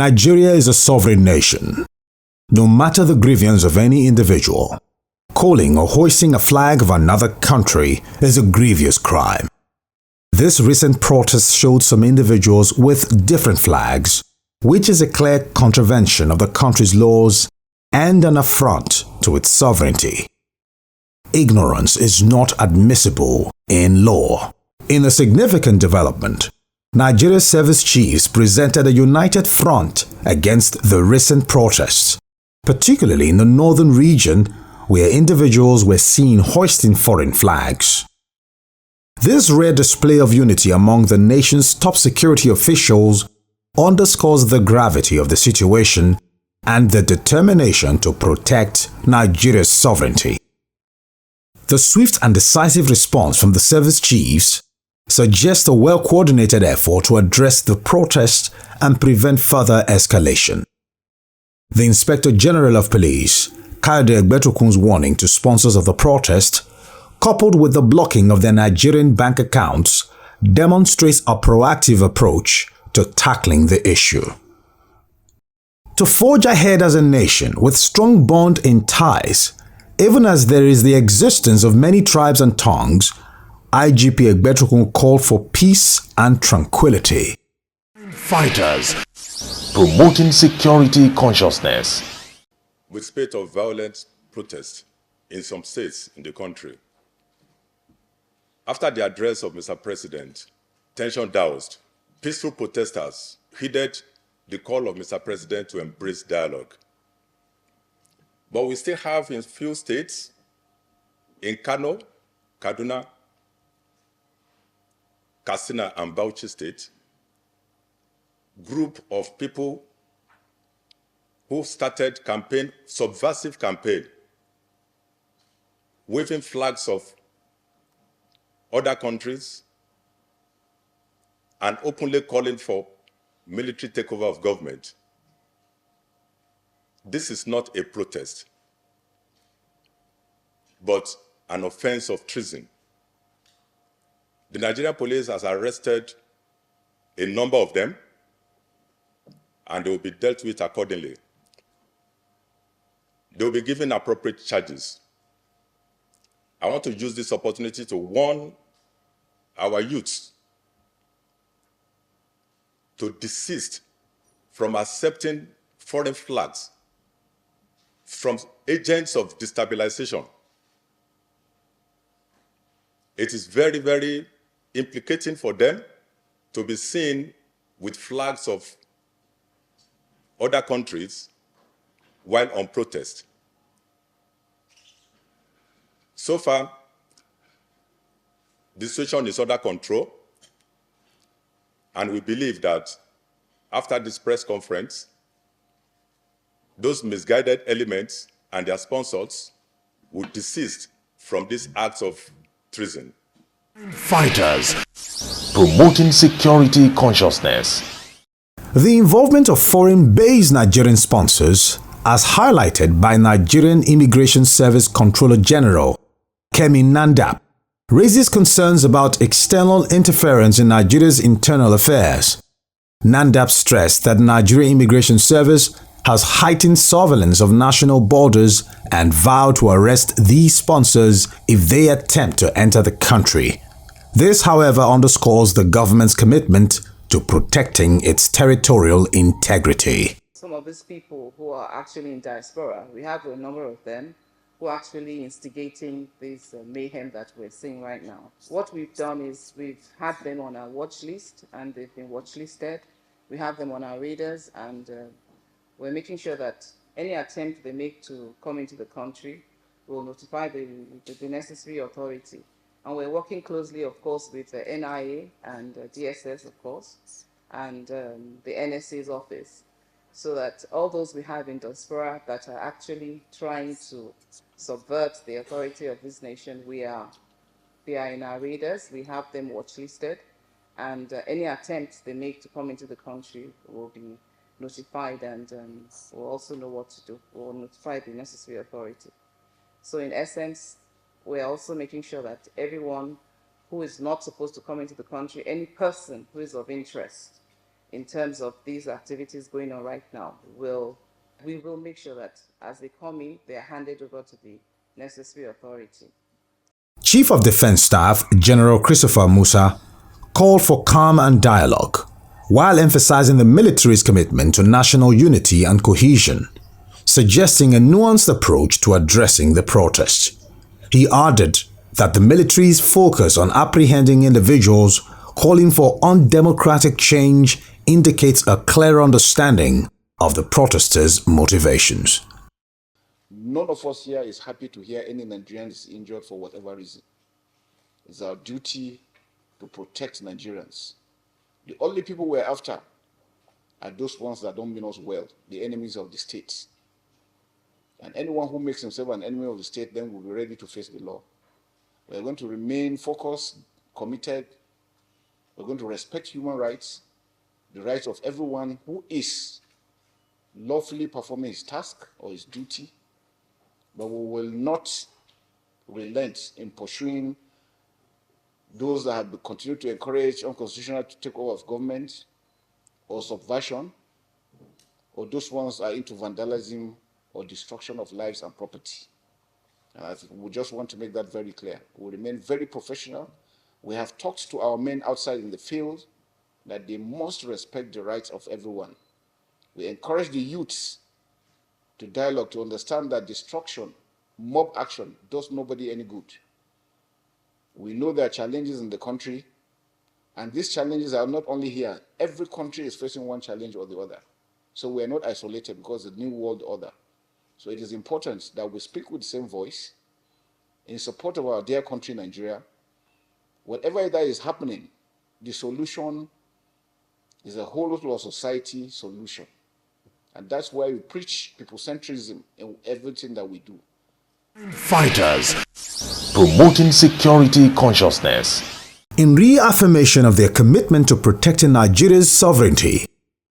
Nigeria is a sovereign nation. No matter the grievance of any individual, calling or hoisting a flag of another country is a grievous crime. This recent protest showed some individuals with different flags, which is a clear contravention of the country's laws and an affront to its sovereignty. Ignorance is not admissible in law. In a significant development, Nigeria's service chiefs presented a united front against the recent protests, particularly in the northern region where individuals were seen hoisting foreign flags. This rare display of unity among the nation's top security officials underscores the gravity of the situation and the determination to protect Nigeria's sovereignty. The swift and decisive response from the service chiefs suggests a well-coordinated effort to address the protest and prevent further escalation. The Inspector General of Police, Kayode Egbetokun's warning to sponsors of the protest, coupled with the blocking of their Nigerian bank accounts, demonstrates a proactive approach to tackling the issue. To forge ahead as a nation with strong bond in ties, even as there is the existence of many tribes and tongues, IGP Egbetokun called for peace and tranquility. Fighters promoting security consciousness. With spate of violent protest in some states in the country, after the address of Mr. President, tension doused. Peaceful protesters heeded the call of Mr. President to embrace dialogue. But we still have in few states, in Kano, Kaduna, Katsina, and Bauchi State, group of people who started subversive campaign, waving flags of other countries and openly calling for military takeover of government. This is not a protest, but an offense of treason. The Nigerian police has arrested a number of them, and they will be dealt with accordingly. They will be given appropriate charges. I want to use this opportunity to warn our youths to desist from accepting foreign flags from agents of destabilization. It is very, very implicating for them to be seen with flags of other countries while on protest. So far, the situation is under control, and we believe that after this press conference, those misguided elements and their sponsors will desist from these acts of treason. Fighters promoting security consciousness. The involvement of foreign-based Nigerian sponsors, as highlighted by Nigerian Immigration Service Controller General Kemi Nandap, raises concerns about external interference in Nigeria's internal affairs. Nandap stressed that Nigerian Immigration Service has heightened surveillance of national borders and vowed to arrest these sponsors if they attempt to enter the country. This, however, underscores the government's commitment to protecting its territorial integrity. Some of these people who are actually in diaspora, we have a number of them who are actually instigating this mayhem that we're seeing right now. What we've done is we've had them on our watch list, and they've been watch listed. We have them on our radars, and we're making sure that any attempt they make to come into the country will notify the necessary authority. And we're working closely, of course, with the NIA and DSS, of course, and the NSA's office, so that all those we have in diaspora that are actually trying to subvert the authority of this nation, they are in our radars. We have them watch listed, and any attempts they make to come into the country will be notified, and we'll also know what to do. We'll notify the necessary authority. So in essence, we're also making sure that everyone who is not supposed to come into the country, any person who is of interest in terms of these activities going on right now, we will make sure that as they come in, they are handed over to the necessary authority. Chief of Defense Staff General Christopher Musa called for calm and dialogue, while emphasizing the military's commitment to national unity and cohesion, suggesting a nuanced approach to addressing the protest. He added that the military's focus on apprehending individuals calling for undemocratic change indicates a clear understanding of the protesters' motivations. None of us here is happy to hear any Nigerian is injured for whatever reason. It's our duty to protect Nigerians. The only people we're after are those ones that don't mean us well, the enemies of the state. And anyone who makes himself an enemy of the state then will be ready to face the law. We're going to remain focused, committed. We're going to respect human rights, the rights of everyone who is lawfully performing his task or his duty, but we will not relent in pursuing those that have continued to encourage unconstitutional to take over of government or subversion, or those ones that are into vandalism or destruction of lives and property. And I think we just want to make that very clear. We remain very professional. We have talked to our men outside in the field that they must respect the rights of everyone. We encourage the youths to dialogue, to understand that destruction, mob action does nobody any good. We know there are challenges in the country, and these challenges are not only here. Every country is facing one challenge or the other. So we are not isolated because of the new world order. So it is important that we speak with the same voice in support of our dear country, Nigeria. Whatever that is happening, the solution is a whole lot of society solution. And that's why we preach people-centrism in everything that we do. Fighters, promoting security consciousness. In reaffirmation of their commitment to protecting Nigeria's sovereignty,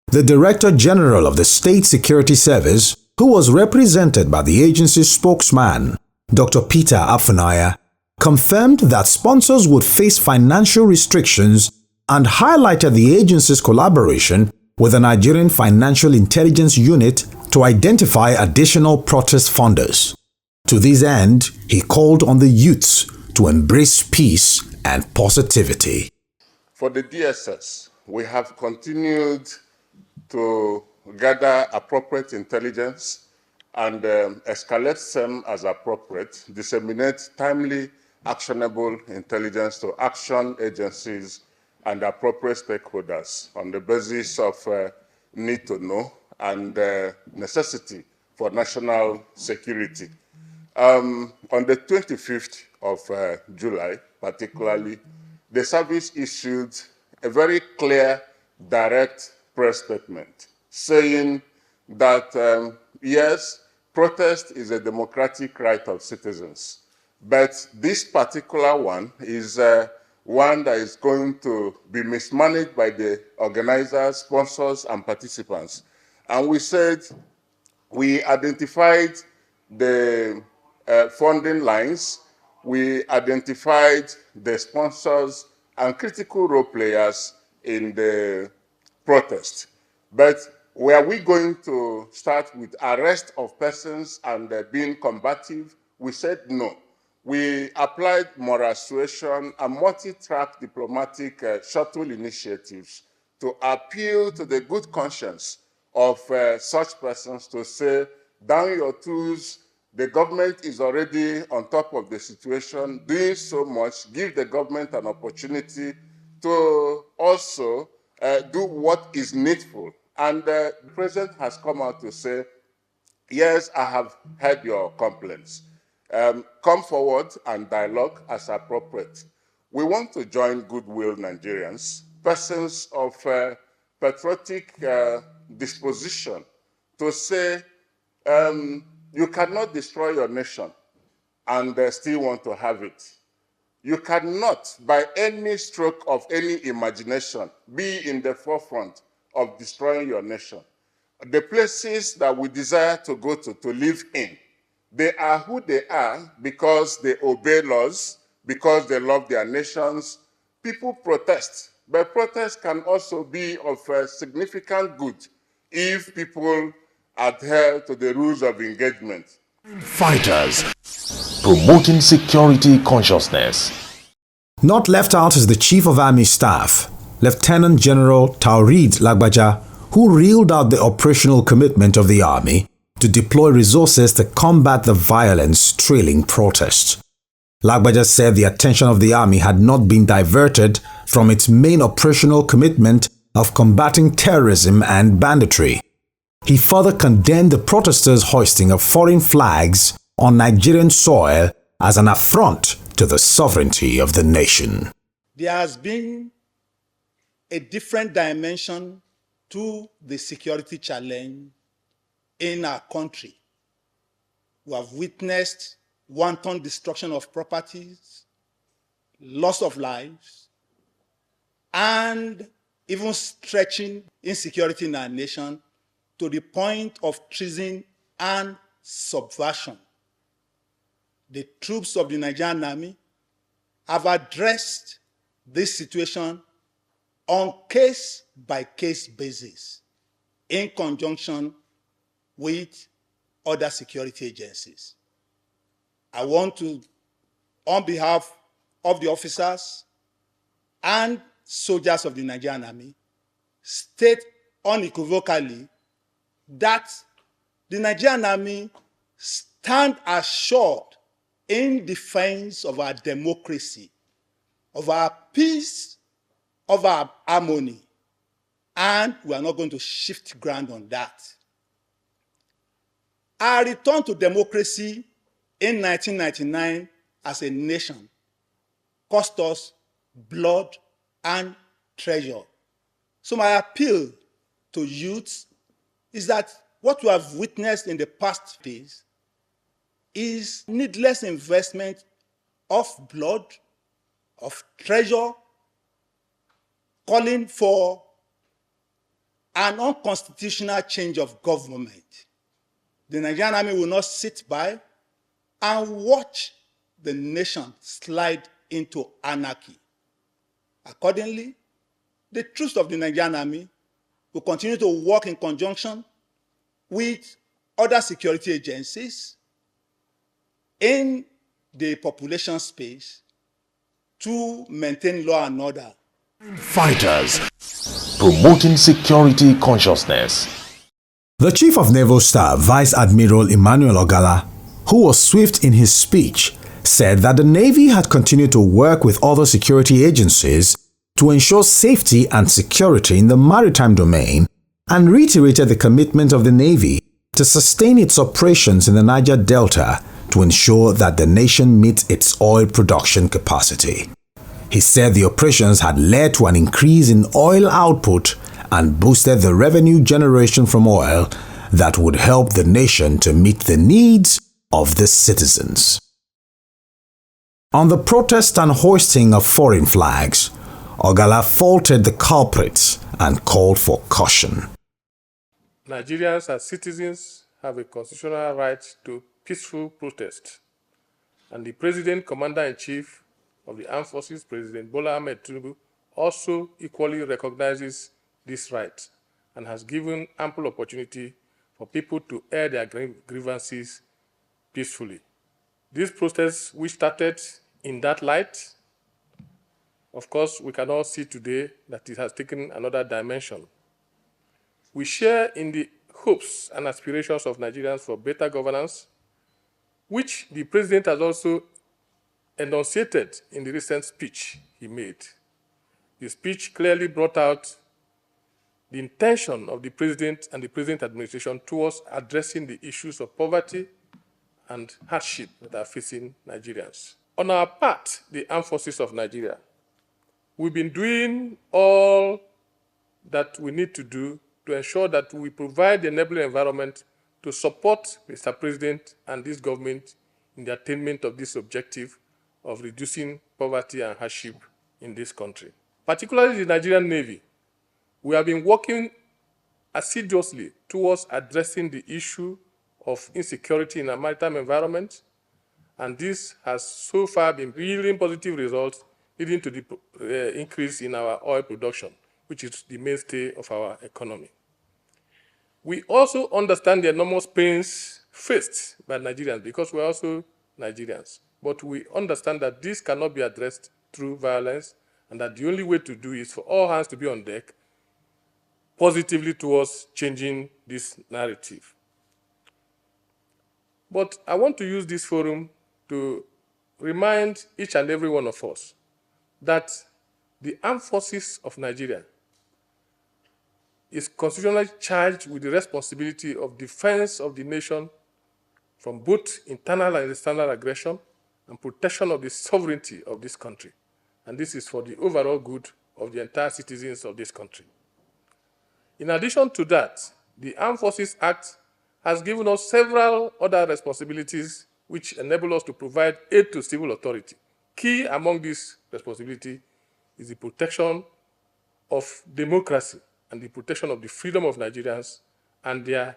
the Director General of the State Security Service, who was represented by the agency's spokesman, Dr. Peter Afunaya, confirmed that sponsors would face financial restrictions and highlighted the agency's collaboration with the Nigerian Financial Intelligence Unit to identify additional protest funders. To this end, he called on the youths to embrace peace and positivity. For the DSS, we have continued to gather appropriate intelligence and escalate them as appropriate, disseminate timely, actionable intelligence to action agencies and appropriate stakeholders on the basis of need to know and necessity for national security. On the 25th of July, particularly, the service issued a very clear, direct press statement saying that, yes, protest is a democratic right of citizens, but this particular one is one that is going to be mismanaged by the organizers, sponsors, and participants. And we said we identified the funding lines, we identified the sponsors and critical role players in the protest. But were we going to start with arrest of persons and being combative? We said no. We applied moral suasion and multi-track diplomatic shuttle initiatives to appeal to the good conscience of such persons to say, down your tools, the government is already on top of the situation, doing so much, give the government an opportunity to also do what is needful. And the president has come out to say, yes, I have heard your complaints. Come forward and dialogue as appropriate. We want to join goodwill Nigerians, persons of patriotic disposition, to say, you cannot destroy your nation and still want to have it. You cannot, by any stroke of any imagination, be in the forefront of destroying your nation. The places that we desire to go to live in, they are who they are because they obey laws, because they love their nations. People protest but protest can also be of significant good if people adhere to the rules of engagement. Fighters. Promoting security consciousness. Not left out is the Chief of Army Staff, Lieutenant General Taurid Lagbaja, who reeled out the operational commitment of the Army to deploy resources to combat the violence trailing protests. Lagbaja said the attention of the Army had not been diverted from its main operational commitment of combating terrorism and banditry. He further condemned the protesters' hoisting of foreign flags on Nigerian soil as an affront to the sovereignty of the nation. There has been a different dimension to the security challenge in our country. We have witnessed wanton destruction of properties, loss of lives, and even stretching insecurity in our nation to the point of treason and subversion. The troops of the Nigerian Army have addressed this situation on case-by-case basis in conjunction with other security agencies. I want to, on behalf of the officers and soldiers of the Nigerian Army, state unequivocally that the Nigerian Army stand assured in defense of our democracy, of our peace, of our harmony, and we are not going to shift ground on that. Our return to democracy in 1999 as a nation cost us blood and treasure. So my appeal to youths is that what we have witnessed in the past days is needless investment of blood, of treasure, calling for an unconstitutional change of government. The Nigerian Army will not sit by and watch the nation slide into anarchy. Accordingly, the troops of the Nigerian Army will continue to work in conjunction with other security agencies in the population space to maintain law and order. Fighters. Promoting security consciousness. The Chief of Naval Staff, Vice Admiral Emmanuel Ogala, who was swift in his speech, said that the Navy had continued to work with other security agencies to ensure safety and security in the maritime domain and reiterated the commitment of the Navy to sustain its operations in the Niger Delta to ensure that the nation meets its oil production capacity. He said the operations had led to an increase in oil output and boosted the revenue generation from oil that would help the nation to meet the needs of the citizens. On the protest and hoisting of foreign flags, Ogala faulted the culprits and called for caution. Nigerians as citizens have a constitutional right to peaceful protest, and the President, Commander-in-Chief of the Armed Forces, President Bola Ahmed Tinubu, also equally recognizes this right and has given ample opportunity for people to air their grievances peacefully. This protest, which started in that light, of course, we can all see today that it has taken another dimension. We share in the hopes and aspirations of Nigerians for better governance, which the President has also enunciated in the recent speech he made. The speech clearly brought out the intention of the President and the President administration towards addressing the issues of poverty and hardship that are facing Nigerians. On our part, the Armed Forces of Nigeria, we've been doing all that we need to do to ensure that we provide the enabling environment to support Mr. President and this government in the attainment of this objective of reducing poverty and hardship in this country. Particularly the Nigerian Navy, we have been working assiduously towards addressing the issue of insecurity in our maritime environment, and this has so far been yielding positive results leading to the increase in our oil production, which is the mainstay of our economy. We also understand the enormous pains faced by Nigerians because we're also Nigerians. But we understand that this cannot be addressed through violence and that the only way to do is for all hands to be on deck positively towards changing this narrative. But I want to use this forum to remind each and every one of us that the armed forces of Nigeria is constitutionally charged with the responsibility of defense of the nation from both internal and external aggression and protection of the sovereignty of this country. And this is for the overall good of the entire citizens of this country. In addition to that, the Armed Forces Act has given us several other responsibilities which enable us to provide aid to civil authority. Key among these responsibilities is the protection of democracy and the protection of the freedom of Nigerians and their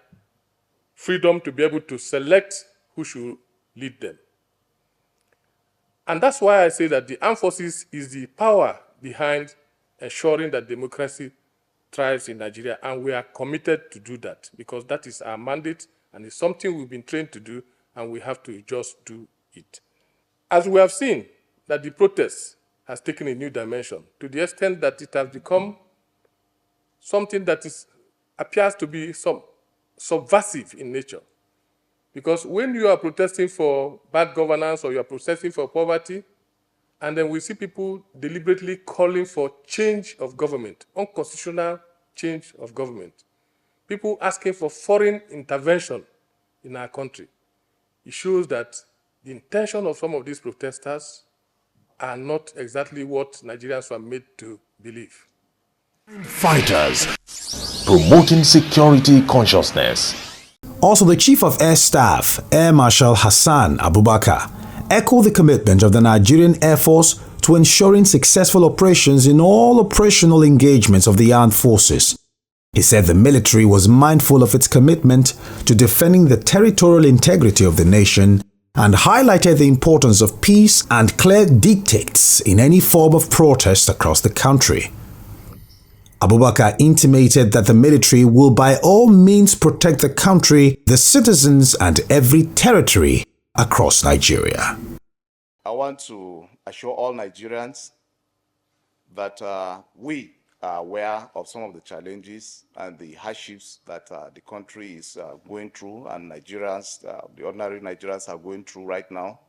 freedom to be able to select who should lead them. And that's why I say that the armed forces is the power behind ensuring that democracy thrives in Nigeria, and we are committed to do that because that is our mandate and it's something we've been trained to do, and we have to just do it. As we have seen that the protest has taken a new dimension to the extent that it has become something that appears to be subversive in nature. Because when you are protesting for bad governance or you are protesting for poverty, and then we see people deliberately calling for change of government, unconstitutional change of government, people asking for foreign intervention in our country, it shows that the intention of some of these protesters are not exactly what Nigerians were made to believe. Fighters, promoting security consciousness. Also, the Chief of Air Staff, Air Marshal Hassan Abubakar, echoed the commitment of the Nigerian Air Force to ensuring successful operations in all operational engagements of the armed forces. He said the military was mindful of its commitment to defending the territorial integrity of the nation and highlighted the importance of peace and clear dictates in any form of protest across the country. Abubakar intimated that the military will by all means protect the country, the citizens, and every territory across Nigeria. I want to assure all Nigerians that we are aware of some of the challenges and the hardships that the country is going through, and Nigerians, the ordinary Nigerians, are going through right now.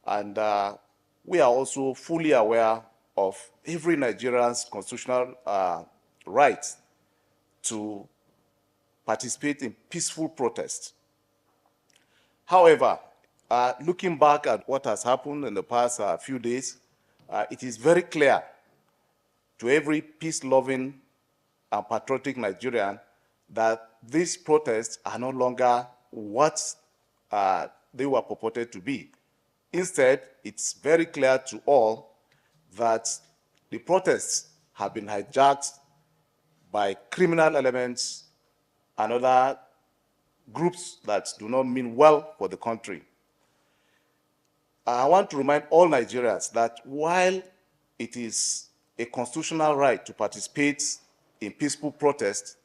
And we are also fully aware of every Nigerian's constitutional right to participate in peaceful protest. However, looking back at what has happened in the past few days, it is very clear to every peace-loving and patriotic Nigerian that these protests are no longer what they were purported to be. Instead, it's very clear to all that the protests have been hijacked by criminal elements and other groups that do not mean well for the country. I want to remind all Nigerians that while it is a constitutional right to participate in peaceful protest,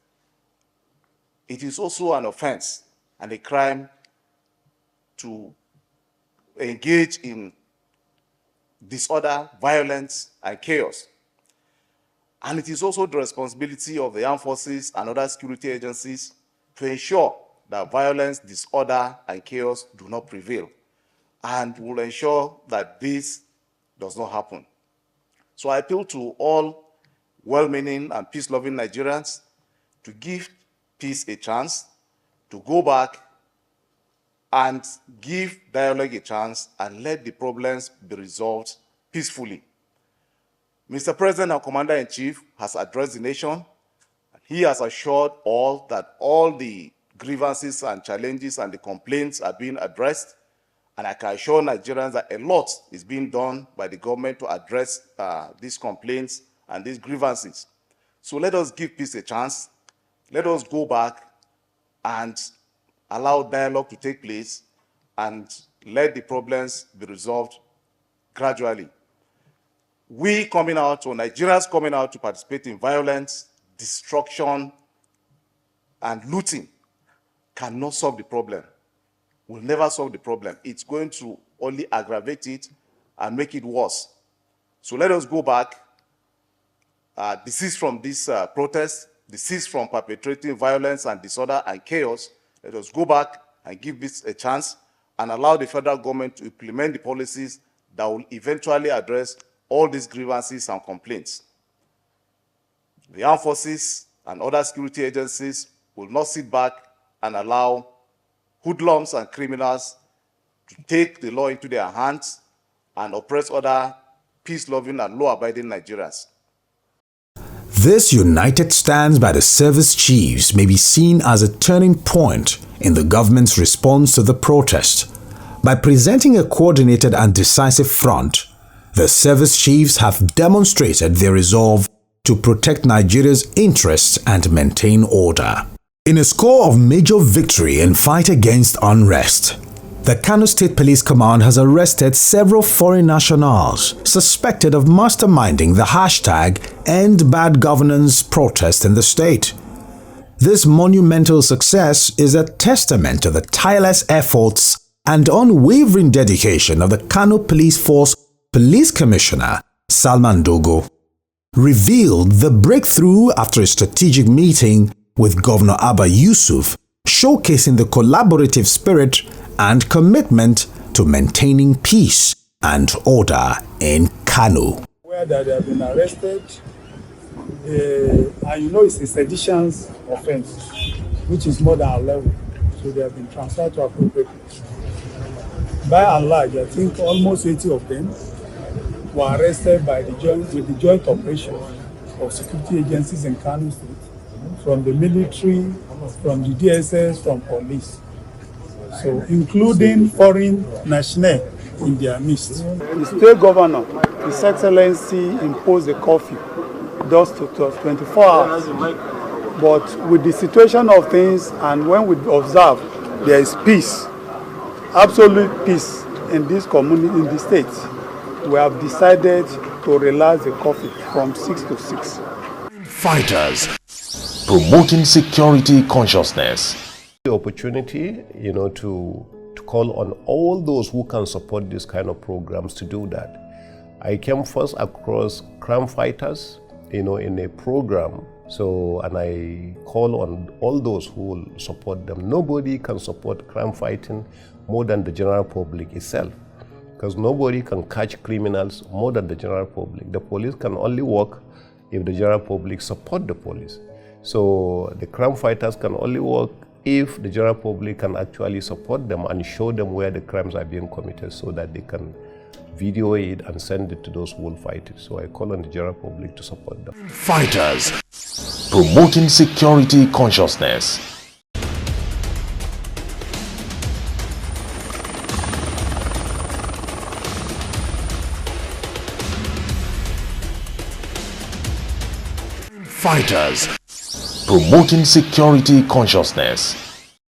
it is also an offense and a crime to engage in disorder, violence, and chaos. And it is also the responsibility of the armed forces and other security agencies to ensure that violence, disorder, and chaos do not prevail, and will ensure that this does not happen. So I appeal to all well-meaning and peace-loving Nigerians to give peace a chance, to go back and give dialogue a chance, and let the problems be resolved peacefully. Mr. President and Commander-in-Chief has addressed the nation. He has assured all that all the grievances and challenges and the complaints are being addressed. And I can assure Nigerians that a lot is being done by the government to address these complaints and these grievances. So let us give peace a chance. Let us go back and allow dialogue to take place and let the problems be resolved gradually. we coming out, or Nigerians coming out to participate in violence, destruction, and looting cannot solve the problem. Will never solve the problem. It's going to only aggravate it and make it worse. So let us go back, desist from this protest, desist from perpetrating violence and disorder and chaos. Let us go back and give this a chance and allow the federal government to implement the policies that will eventually address all these grievances and complaints. The armed forces and other security agencies will not sit back and allow hoodlums and criminals to take the law into their hands and oppress other peace-loving and law-abiding Nigerians. This united stance by the service chiefs may be seen as a turning point in the government's response to the protest. By presenting a coordinated and decisive front, the service chiefs have demonstrated their resolve to protect Nigeria's interests and maintain order. In a score of major victory in fight against unrest, the Kano State Police Command has arrested several foreign nationals suspected of masterminding the hashtag #EndBadGovernance protest in the state. This monumental success is a testament to the tireless efforts and unwavering dedication of the Kano Police Force Police Commissioner Salman Dogo. Revealed the breakthrough after a strategic meeting with Governor Abba Yusuf, showcasing the collaborative spirit and commitment to maintaining peace and order in Kano. Where they have been arrested, and you know it's a sedition offense, which is more than a level, so they have been transferred to appropriate place. By and large, I think almost 80 of them were arrested by the joint operation of security agencies in Kano State, from the military, from the DSS, from police. So, including foreign nationals in their midst. The state governor, His Excellency, imposed a curfew, just to 24 hours. But with the situation of things, and when we observe there is peace, absolute peace in this community, in the state, we have decided to relax the curfew from 6 to 6. Fighters, promoting security consciousness. The opportunity, to call on all those who can support this kind of programs to do that. I came first across crime fighters, in a program. And I call on all those who will support them. Nobody can support crime fighting more than the general public itself, because nobody can catch criminals more than the general public. The police can only work if the general public support the police. So the crime fighters can only work if the general public can actually support them and show them where the crimes are being committed, so that they can video it and send it to those who will fight it. So I call on the general public to support them. Fighters, promoting security consciousness. Fighters, promoting security consciousness.